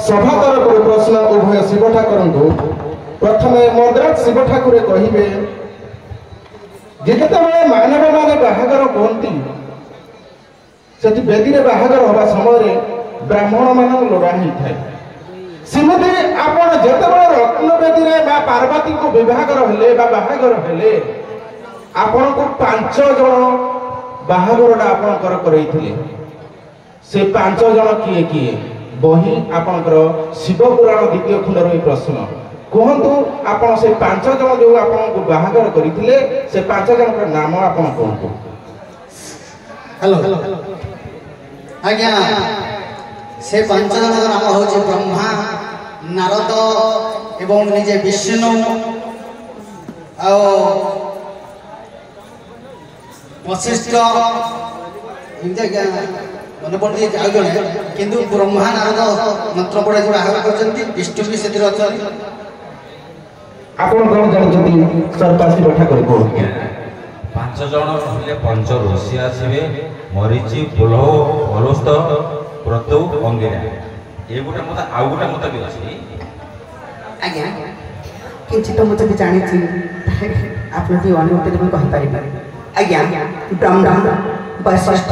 सभा तरफ प्रश्न उभय शिव ठाकुर को प्रथम मद्रास शिव ठाकुर कहे जिते मानव मान बाहागर कहती से बेदी बाहागर हवा समय ब्राह्मण मान लोड़ा होता है सेमती आपण जिते रत्न बेदी पार्वती को विवाहर हेले बाहागर हेले आपण को 5 जन बाहागर आपणकर करैथिले से 5 जन किए किए बही आपणकर शिव पुराण द्वितीय खंडर प्रश्न कहतु आपण से 5 जन जो आपण को बाहागर करथिले से 5 जन का नाम आपण कहतु। हेलो आज्ञा से 5 जन का नाम होचे ब्रह्मा नारद एवं निजे विष्णु आ वशिष्ठ मन पड़े जाऊ जड़े किंतु ब्रह्मा नारद मंत्र पढ़े जो आहार कर विष्णु भी से आपण कौन जानते सरपासी बैठा कर 5 जन कहले पंच ऋषि आसीबे मरीचि पुलह अलस्त प्रतु अंगिरा ए गोटे मत आ गोटे मत भी अछि आज्ञा किछि तो मते भी जानि छी आपन भी अनुमति में कहि पारि आज्ञा ब्रह्मा वशिष्ठ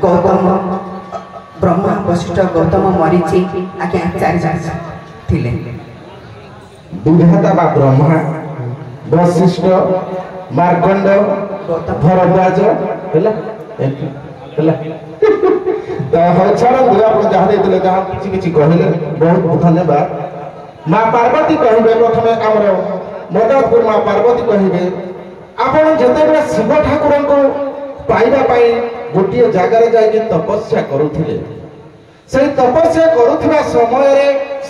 गौतम ब्रह्मा वशिष्ठ गौतम मरीचि आज्ञा 4 जन थिले विधाता बा ब्रह्मा वशिष्ठ मार्कंड भरद्वाज हैला हैला तो हछरा दुआ पर जहा देले जहा किछि किछि कहले बहुत बहुत धन्यवाद। मां पार्वती कहबे प्रथमे हमर मदनपुर मां पार्वती कहबे आपण जते शिव ठाकुर को पाइबा पाई गोटिए जगह रे जाई तपस्या करूथिले से तपस्या करुवा समय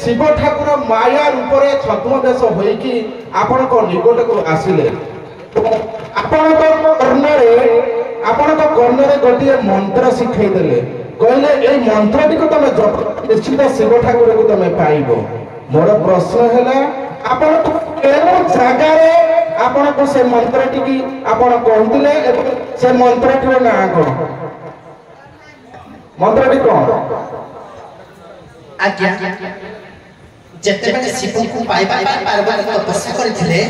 शिव ठाकुर माया रूप रे छद्मवेश होइकी आपण को निकट को आसिले आपण को कर्णरे गोटिए मंत्र शिखै देले कहले ए मंत्रटी को तमे निश्चित शिव ठाकुर को तमे पाइबो। मोर प्रश्न हैला आपण को केनो जगह रे आपण को से मंत्रटी की आपण कहतिले से मंत्रटी रो नाम कोन मंत्रटी कोन आज्ञा जते बेले शिव को पाइबा पार्वती तपस्या करथिले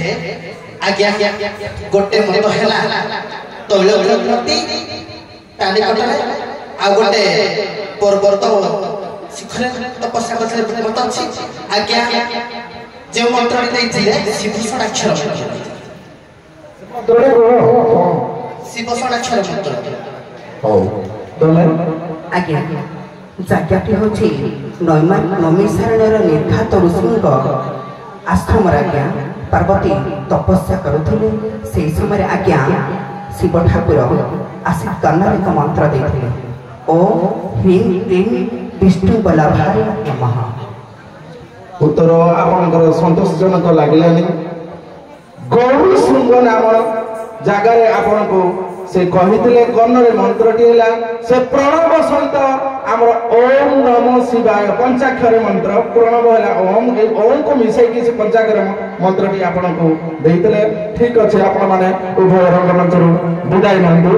आज्ञा गोटे मत हैला तैल प्रति ताली कटले आ गोटे पर्वत शिखर तपस्या करथिले मत अछि आज्ञा जे मंत्र दैथिले शिव षडाक्षर मंत्रटी को शिव षडाक्षर मंत्र हो तमे आज्ञा जाग्याटी होछि नैमिषारण्यर निर्घात ऋषिंक आश्रम आज्ञा पार्वती तपस्या करुथिले से समय आज्ञा शिव ठाकुर आसी कर्णर एक मंत्र देथिले ओम ह्रीं क्लीं विष्णु बल्लभाय नमः। उत्तर आपनकर संतोषजनक लागलानी गौरी शृंग नाम जगार आपन को से कहिथिले कर्णरे मंत्रटी हैला से प्रणव सहित हमर ओम नमो शिवाय पंचाक्षर मंत्र प्रणव हैला ओम ए ओम को मिसै कि से पंचाक्षर मंत्रटी आपन को देइतले ठीक अछि आपन माने उभय रंगमंच विदाय नंदु।